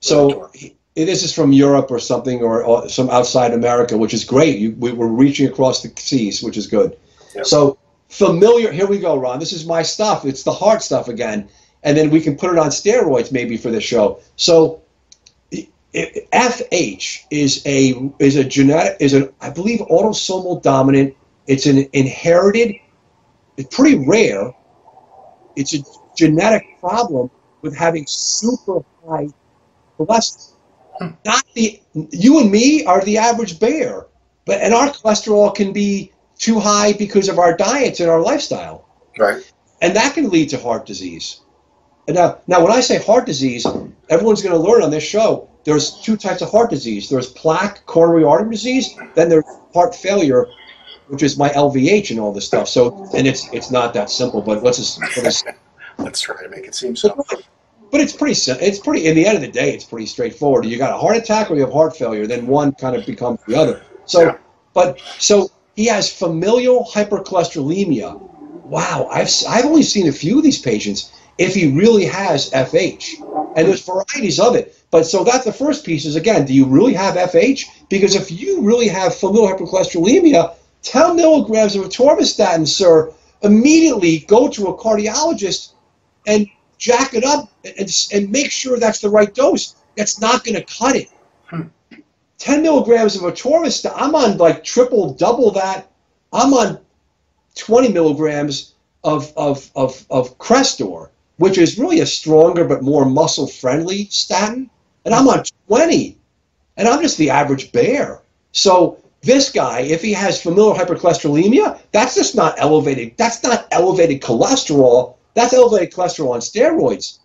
So this is from Europe or something, or some outside America, which is great. We're reaching across the seas, which is good. Yep. So familiar. Here we go, Ron. This is my stuff. It's the hard stuff again. And then we can put it on steroids maybe for the show. So FH is I believe, autosomal dominant. It's an inherited It's pretty rare. It's a genetic problem with having super high cholesterol. Not you and me are the average bear, and our cholesterol can be too high because of our diets and our lifestyle. Right. And that can lead to heart disease. And now when I say heart disease, everyone's going to learn on this show, there's two types of heart disease. There's plaque coronary artery disease, then there's heart failure, which is my LVH and all this stuff. So, and it's not that simple, but let's try to make it seem so. But it's pretty, in the end of the day, it's pretty straightforward. You got a heart attack or you have heart failure, then one kind of becomes the other. So, so he has familial hypercholesterolemia. Wow, I've only seen a few of these patients if he really has FH. And there's varieties of it. But so that's the first piece is, again, do you really have FH? Because if you really have familial hypercholesterolemia, 10 milligrams of atorvastatin, sir, immediately go to a cardiologist and jack it up and make sure that's the right dose. That's not going to cut it. 10 milligrams of atorvastatin, I'm on like triple, double that. I'm on 20 milligrams of Crestor, which is really a stronger but more muscle-friendly statin, and I'm on 20, and I'm just the average bear. So this guy, if he has familial hypercholesterolemia, that's just not elevated. That's not elevated cholesterol. That's elevated cholesterol on steroids.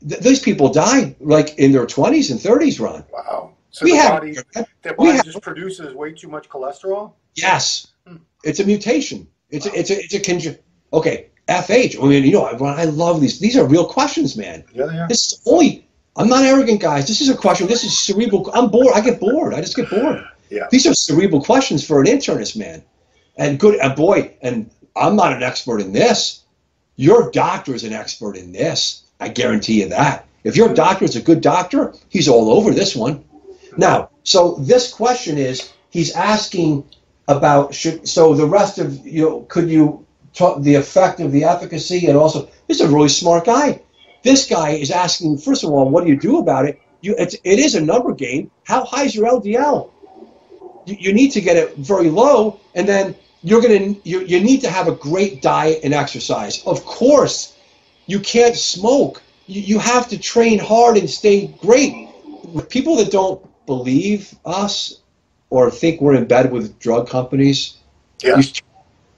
These people die like in their 20s and 30s, Ron. Wow. So their body just produces way too much cholesterol? Yes. It's a mutation. Okay, FH. I mean, I love these. These are real questions, man. Yeah, they are. This is I'm not arrogant, guys. This is a question. This is cerebral. I'm bored. I get bored. I just get bored. Yeah. These are cerebral questions for an internist, man. And and I'm not an expert in this. Your doctor is an expert in this. I guarantee you that. If your doctor is a good doctor, he's all over this one. Now, so this question is, he's asking about, so the rest of, could you talk the effect of the efficacy, and also, this is a really smart guy. This guy is asking, first of all, what do you do about it? It is a number game. How high is your LDL? You need to get it very low, and then you need to have a great diet and exercise. Of course, you can't smoke. You have to train hard and stay great. People that don't believe us or think we're in bed with drug companies, you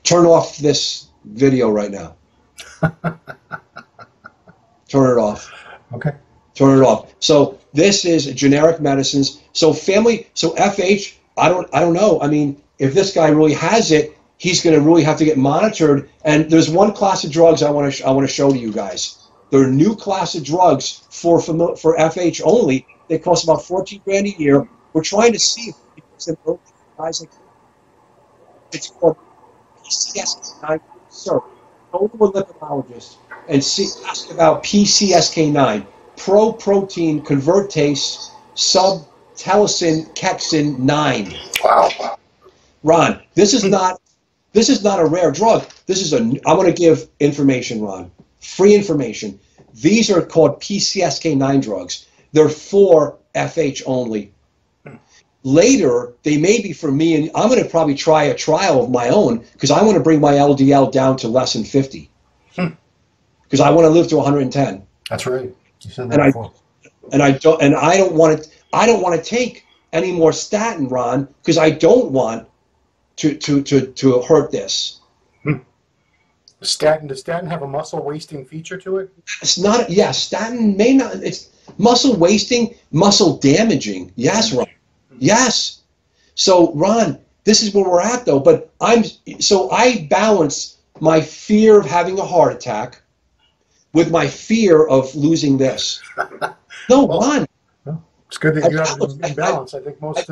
turn off this video right now. Turn it off. Okay. Turn it off. So this is generic medicines. So FH, I don't know. I mean, if this guy really has it, he's going to really have to get monitored. And there's one class of drugs I want to show to you guys. There are new class of drugs for FH only. They cost about $14 grand a year. We're trying to see if it's an early guys like it's called PCSK9. Sir, go to a lipidologist and ask about PCSK9, pro-protein convertase subtelicin kexin 9. Wow. Ron, this is not a rare drug. I want to give information, Ron. Free information. These are called PCSK9 drugs. They're for FH only. Later, they may be for me, and I'm going to probably try a trial of my own because I want to bring my LDL down to less than 50. Because I want to live to 110. That's right. You said that before. I don't want to take any more statin, Ron, because I don't want to hurt this. Does statin have a muscle wasting feature to it? It's not. Yes, statin may not. It's muscle wasting, muscle damaging. Yes, Ron. Yes. So, Ron, this is where we're at, though. But I balance my fear of having a heart attack with my fear of losing this. No, Ron. It's good that you have it in balance. I think most.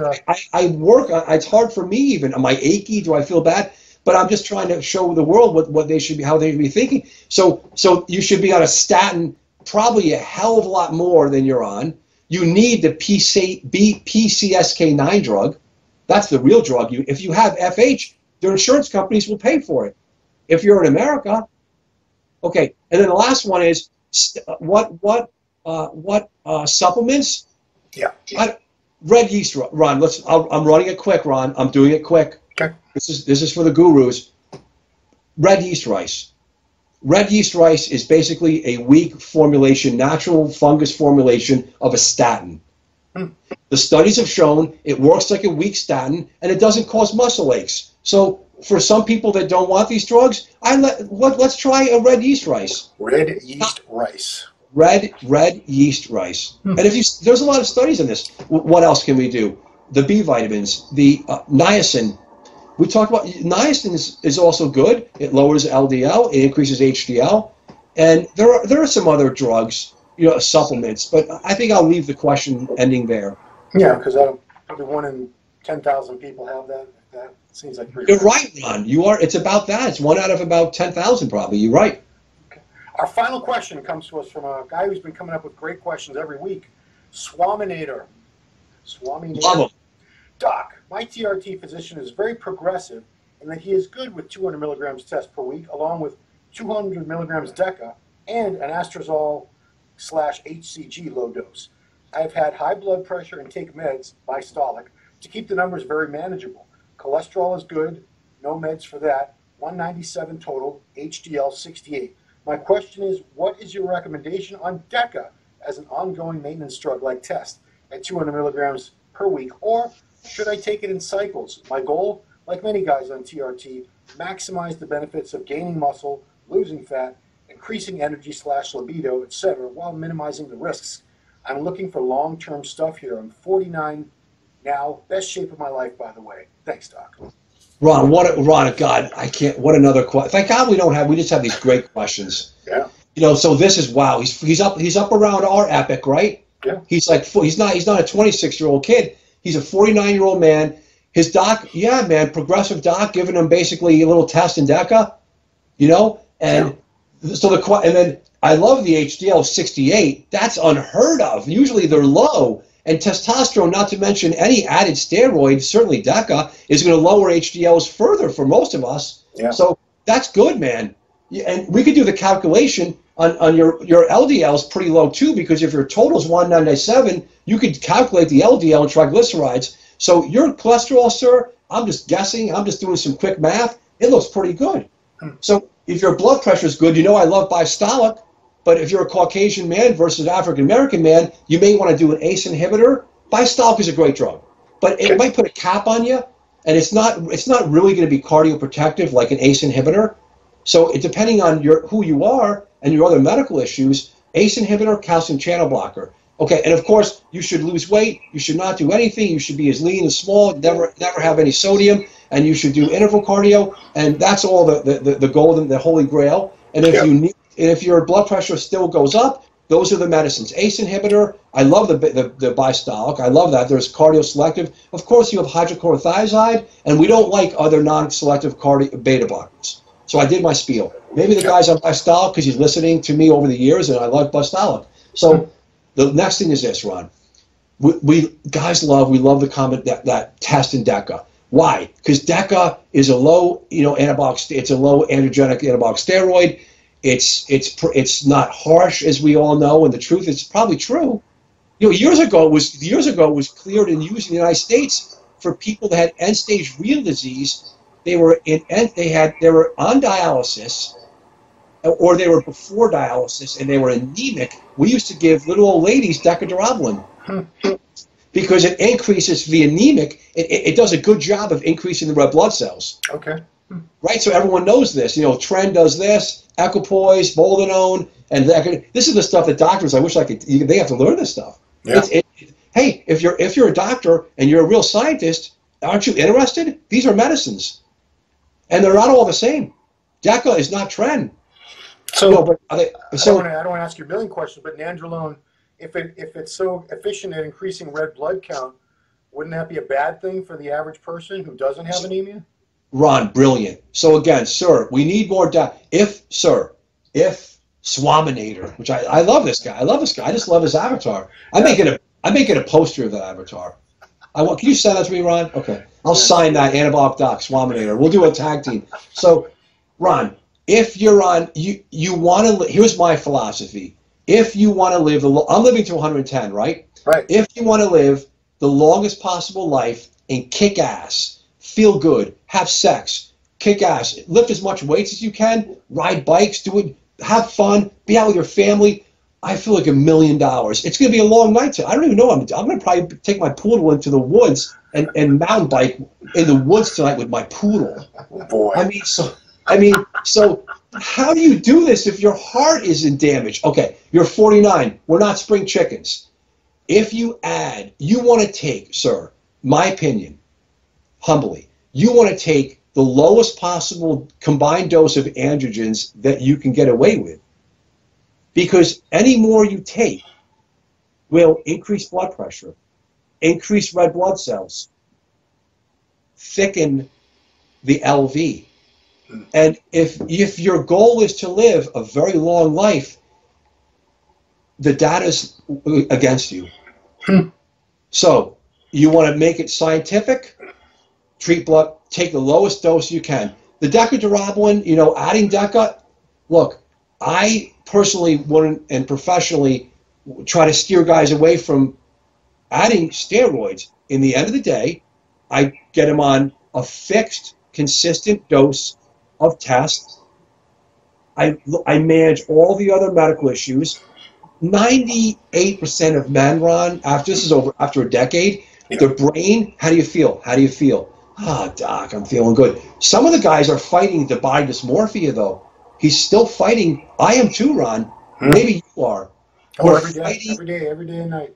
I work. It's hard for me even. Am I achy? Do I feel bad? But I'm just trying to show the world what they should be, how they should be thinking. So you should be on a statin probably a hell of a lot more than you're on. You need the PCSK9 drug. That's the real drug. If you have FH, their insurance companies will pay for it. If you're in America, okay. And then the last one is what supplements? Yeah. Red yeast, Ron. I'm running it quick, Ron. I'm doing it quick. Okay. This is for the gurus. red yeast rice. Red yeast rice is basically a weak formulation, natural fungus formulation of a statin. The studies have shown it works like a weak statin, and it doesn't cause muscle aches. So for some people that don't want these drugs, let's try a red yeast rice. Red yeast rice. Red yeast rice. And there's a lot of studies on this. What else can we do? The B vitamins, the niacin. We talked about niacin is also good. It lowers LDL, it increases HDL, and there are some other drugs, supplements. But I think I'll leave the question ending there. Yeah, because probably 1 in 10,000 people have that. That seems like pretty. You're right, Ron. You are. It's about that. It's 1 out of about 10,000, probably. You're right. Okay. Our final question comes to us from a guy who's been coming up with great questions every week, Swaminator. Love him. Doc, my TRT physician is very progressive in that he is good with 200 milligrams test per week, along with 200 milligrams DECA and an Anastrozole/HCG low dose. I have had high blood pressure and take meds, Bystolic, to keep the numbers very manageable. Cholesterol is good, no meds for that, 197 total, HDL 68. My question is, what is your recommendation on DECA as an ongoing maintenance drug-like test at 200 milligrams per week, or should I take it in cycles? My goal, like many guys on TRT, maximize the benefits of gaining muscle, losing fat, increasing energy/libido, etc., while minimizing the risks. I'm looking for long-term stuff here. I'm 49 now, best shape of my life, by the way. Thanks, Doc. Ron, God, I can't. What another question? Thank God we just have these great questions. Yeah. So this is wow. He's up around our epic, right? Yeah. He's not a 26-year-old kid. He's a 49-year-old man. His doc, yeah, man, progressive doc, giving him basically a little test in DECA, and so and then I love the HDL 68. That's unheard of. Usually they're low. And testosterone, not to mention any added steroid, certainly DECA, is going to lower HDLs further for most of us. Yeah. So that's good, man. And we could do the calculation on your LDL is pretty low too, because if your total is 197, you could calculate the LDL and triglycerides. So your cholesterol, sir, I'm just guessing, I'm just doing some quick math, it looks pretty good. So if your blood pressure is good, I love Bystolic. But if you're a Caucasian man versus African-American man, you may want to do an ACE inhibitor. Bystolic is a great drug, but it might put a cap on you, and it's not really going to be cardioprotective like an ACE inhibitor. So depending on who you are and your other medical issues, ACE inhibitor, calcium channel blocker. Okay, and of course, you should lose weight. You should not do anything. You should be as lean as small, never have any sodium, and you should do interval cardio, and that's all the golden, the holy grail. And if your blood pressure still goes up, those are the medicines. ACE inhibitor, I love the Bystolic. I love that. There's cardioselective. Of course, you have hydrochlorothiazide, and we don't like other non-selective beta blockers. So I did my spiel. Maybe the guy's on Bystolic because he's listening to me over the years, and I like Bystolic. So the next thing is this, Ron. We love the comment that test in DECA. Why? Because DECA is a low, anabolic. It's a low androgenic anabolic steroid. It's not harsh, as we all know, and the truth is probably true. Years ago it was cleared and used in the United States for people that had end-stage renal disease. They were on dialysis, or they were before dialysis, and they were anemic. We used to give little old ladies decadurabolin because it increases the anemic. It does a good job of increasing the red blood cells. Okay. Right, so everyone knows this. Tren does this, equipoise, boldenone, and this is the stuff that doctors. I wish I could. They have to learn this stuff. Yeah. Hey, if you're a doctor and you're a real scientist, aren't you interested? These are medicines, and they're not all the same. DECA is not Tren. So, I don't want to ask you a million questions, but nandrolone, if it's so efficient at increasing red blood count, wouldn't that be a bad thing for the average person who doesn't have anemia? Ron, brilliant. So again, sir, we need more data. If Swaminator, which I love this guy. I just love his avatar. I'm making a poster of that avatar. Can you send that to me, Ron? Okay. I'll sign that Anabolic Doc, Swaminator. We'll do a tag team. So, Ron, if you're on, you want to, here's my philosophy. If you want to live, I'm living to 110, right? Right. If you want to live the longest possible life and kick ass, feel good, have sex, kick ass. Lift as much weights as you can, ride bikes, do it, have fun, be out with your family. I feel like $1 million. It's going to be a long night. I don't even know. I'm going to probably take my poodle into the woods and mountain bike in the woods tonight with my poodle. Oh boy. So how do you do this if your heart is in damage? Okay, you're 49. We're not spring chickens. If you want to take, sir, my opinion, humbly, you want to take the lowest possible combined dose of androgens that you can get away with. Because any more you take will increase blood pressure, increase red blood cells, thicken the LV. And if your goal is to live a very long life, the data's against you. So you want to make it scientific, treat blood, take the lowest dose you can. The decadurabolin, adding deca, look, I personally wouldn't, and professionally try to steer guys away from adding steroids. In the end of the day, I get them on a fixed, consistent dose of tests. I manage all the other medical issues. 98% of men, Ron, after a decade, their brain, how do you feel? How do you feel? Doc, I'm feeling good. Some of the guys are fighting the body dysmorphia, though. He's still fighting. I am too, Ron. Maybe you are. Oh, every day and night.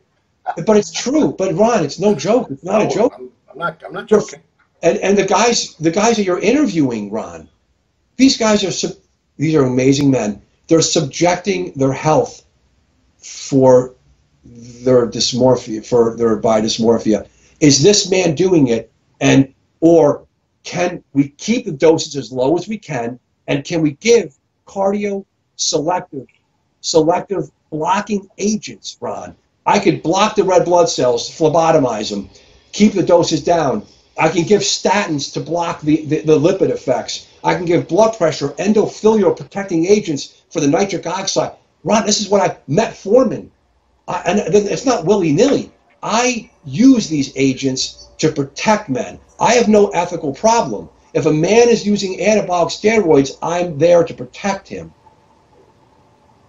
But it's true. But Ron, it's no joke. It's not a joke. I'm not joking. And the guys that you're interviewing, Ron, these are amazing men. They're subjecting their health for their dysmorphia, for their body dysmorphia. Is this man doing it? Or can we keep the doses as low as we can? And can we give cardio selective blocking agents, Ron? I could block the red blood cells, phlebotomize them, keep the doses down. I can give statins to block the lipid effects. I can give blood pressure, endothelial protecting agents for the nitric oxide. Ron, this is what metformin. And it's not willy-nilly. I use these agents to protect men. I have no ethical problem. If a man is using anabolic steroids, I'm there to protect him,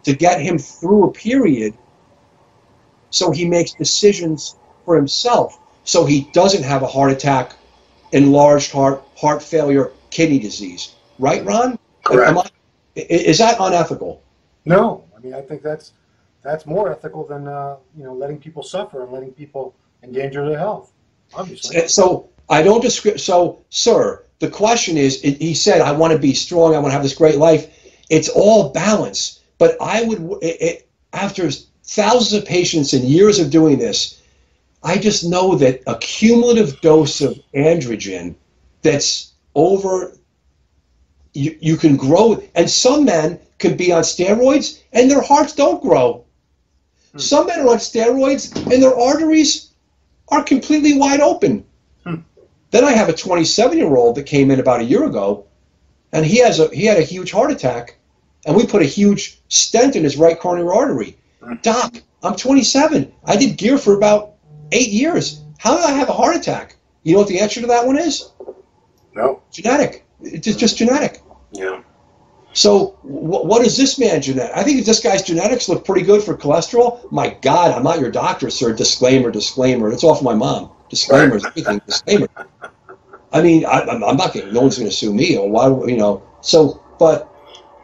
to get him through a period so he makes decisions for himself, so he doesn't have a heart attack, enlarged heart failure, kidney disease. Right, Ron? Correct. Is that unethical? No. I think that's more ethical than letting people suffer and letting people endanger their health, obviously. So I don't discriminate. So, sir, the question is, he said, I want to be strong, I want to have this great life. It's all balance. But I would, after thousands of patients and years of doing this, I just know that a cumulative dose of androgen that's over, you can grow. And some men can be on steroids and their hearts don't grow. Some men are on steroids and their arteries are completely wide open. Then I have a 27-year-old that came in about a year ago, and he had a huge heart attack, and we put a huge stent in his right coronary artery. Doc, I'm 27. I did gear for about 8 years. How did I have a heart attack? You know what the answer to that one is? No. Genetic. It's just genetic. Yeah. So what is this man genetic? I think if this guy's genetics look pretty good for cholesterol, my God, I'm not your doctor, sir. Disclaimer. It's off my mom. Disclaimer is everything. Disclaimer. I'm not getting, no one's going to sue me. Or why, So, but,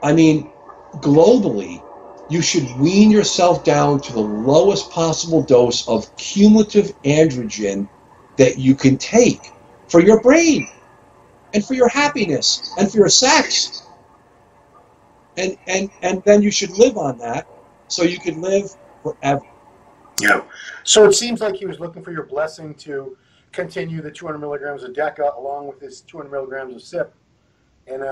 globally, you should wean yourself down to the lowest possible dose of cumulative androgen that you can take for your brain and for your happiness and for your sex. And then you should live on that so you can live forever. Yeah. So it seems like he was looking for your blessing to continue the 200 milligrams of DECA along with his 200 milligrams of SIP. And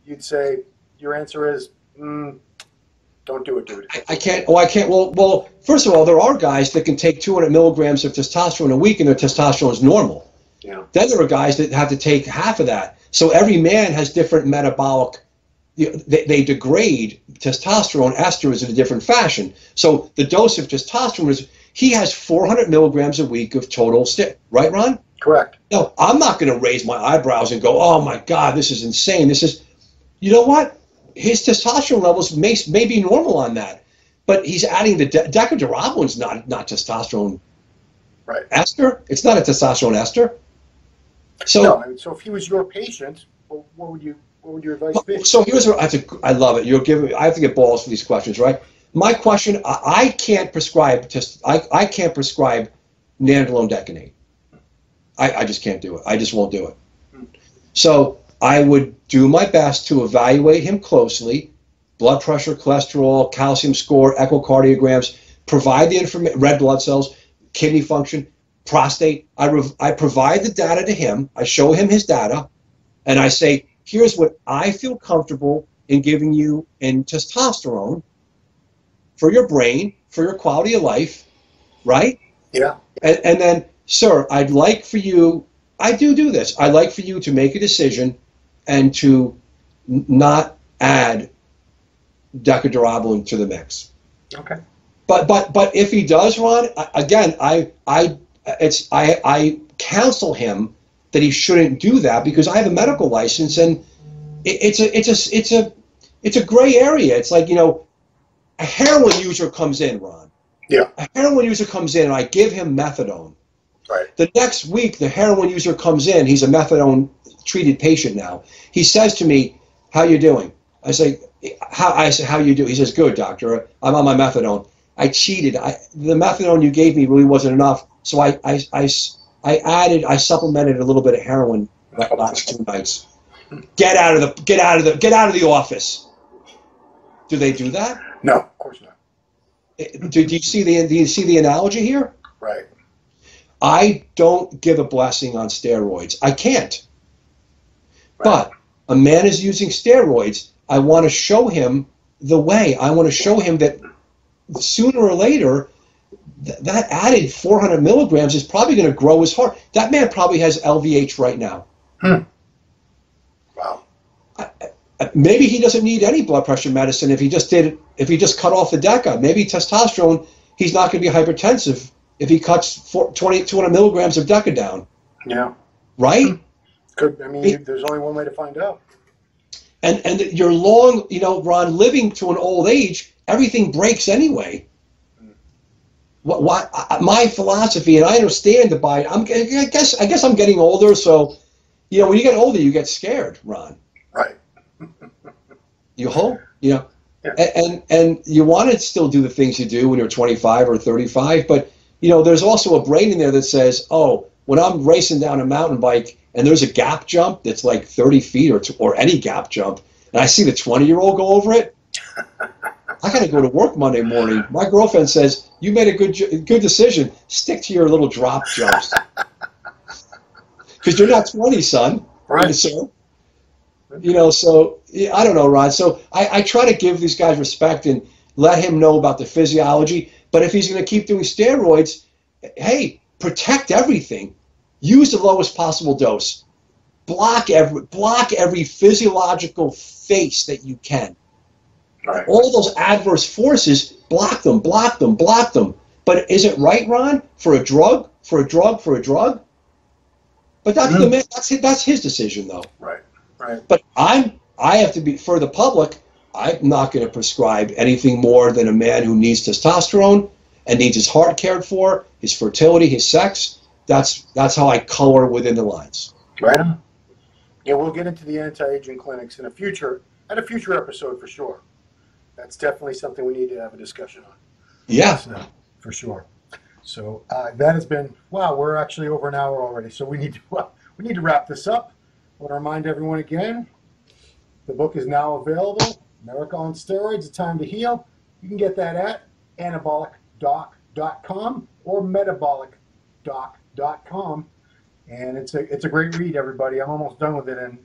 you'd say your answer is, don't do it, dude. I can't. Oh, I can't. Well, first of all, there are guys that can take 200 milligrams of testosterone a week and their testosterone is normal. Yeah. Then there are guys that have to take half of that. So every man has different metabolic. They degrade testosterone, esters in a different fashion. So the dose of testosterone is, he has 400 milligrams a week of total right, Ron? Correct. No, I'm not going to raise my eyebrows and go, oh my God, this is insane. This is, you know what? His testosterone levels may be normal on that, but he's adding the decadurobolin's not testosterone Right. ester. It's not a testosterone ester. So no, I mean, so if he was your patient, what would your advice be? So here's what I love it. I have to get balls for these questions, right? My question: I can't prescribe I can't prescribe nandrolone decanate. I just can't do it. I just won't do it. So I would do my best to evaluate him closely: blood pressure, cholesterol, calcium score, echocardiograms, provide the information, red blood cells, kidney function, prostate. I provide the data to him. I show him his data, and I say, here's what I feel comfortable in giving you in testosterone for your brain, for your quality of life, right? Yeah. And then, sir, I'd like for you, I do this. I'd like for you to make a decision and to not add decadurobolin to the mix. Okay. But if he does, Ron, again, I counsel him that he shouldn't do that because I have a medical license and it's a gray area. It's like, a heroin user comes in, Ron. Yeah. A heroin user comes in and I give him methadone. Right. The next week, the heroin user comes in. He's a methadone treated patient now. He says to me, "How you doing?" I say, "How you doing?" He says, "Good, doctor. I'm on my methadone. I cheated. The methadone you gave me really wasn't enough, so I supplemented a little bit of heroin last 2 nights. Get out of the office." Do they do that? No, of course not. Do you see the analogy here? Right. I don't give a blessing on steroids. I can't. Right. But a man is using steroids. I want to show him the way. I want to show him that sooner or later, that added 400 milligrams is probably going to grow his heart. That man probably has LVH right now. Wow. Maybe he doesn't need any blood pressure medicine if he just cut off the DECA. Maybe testosterone, he's not going to be hypertensive if he cuts 200 milligrams of DECA down. Yeah. Right? Could. I mean, there's only one way to find out. And you're long, Ron, living to an old age, everything breaks anyway. My philosophy, and I understand the buy. I guess I'm getting older, so when you get older, you get scared, Ron. Right. You hope, Yeah. and you want to still do the things you do when you're 25 or 35, but there's also a brain in there that says, oh, when I'm racing down a mountain bike and there's a gap jump that's like 30 feet or any gap jump, and I see the 20-year-old go over it, I got to go to work Monday morning. My girlfriend says, you made a good decision. Stick to your little drop jumps. Because you're not 20, son. Right. Sir. So I don't know, Ron. So I try to give these guys respect and let him know about the physiology. But if he's going to keep doing steroids, hey, protect everything. Use the lowest possible dose. Block every physiological face that you can. Right. All those adverse forces, block them. But is it right, Ron, for a drug? But that's his decision, though. Right. Right. But I have to be, for the public, I'm not going to prescribe anything more than a man who needs testosterone and needs his heart cared for, his fertility, his sex. That's how I color within the lines. Right on. Yeah, we'll get into the anti-aging clinics in a future episode for sure. That's definitely something we need to have a discussion on. Yeah. So, for sure. So that has been, wow, we're actually over an hour already. So we need to wrap this up. I want to remind everyone again, the book is now available, America on Steroids, A Time to Heal. You can get that at anabolicdoc.com or metabolicdoc.com. And it's a great read, everybody. I'm almost done with it, and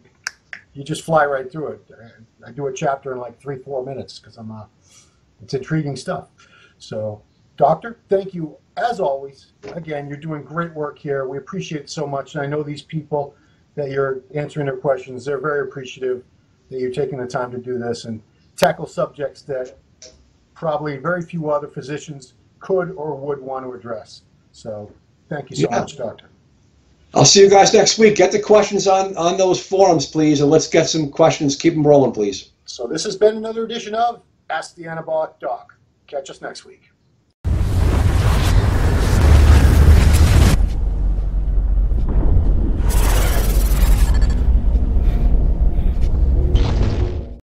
you just fly right through it. I do a chapter in like 3-4 minutes because it's intriguing stuff. So, Doctor, thank you as always. Again, you're doing great work here. We appreciate it so much. And I know these people that you're answering their questions, they're very appreciative that you're taking the time to do this and tackle subjects that probably very few other physicians could or would want to address. So thank you so much, Doctor. I'll see you guys next week. Get the questions on those forums, please, and let's get some questions. Keep them rolling, please. So this has been another edition of Ask the Anabolic Doc. Catch us next week.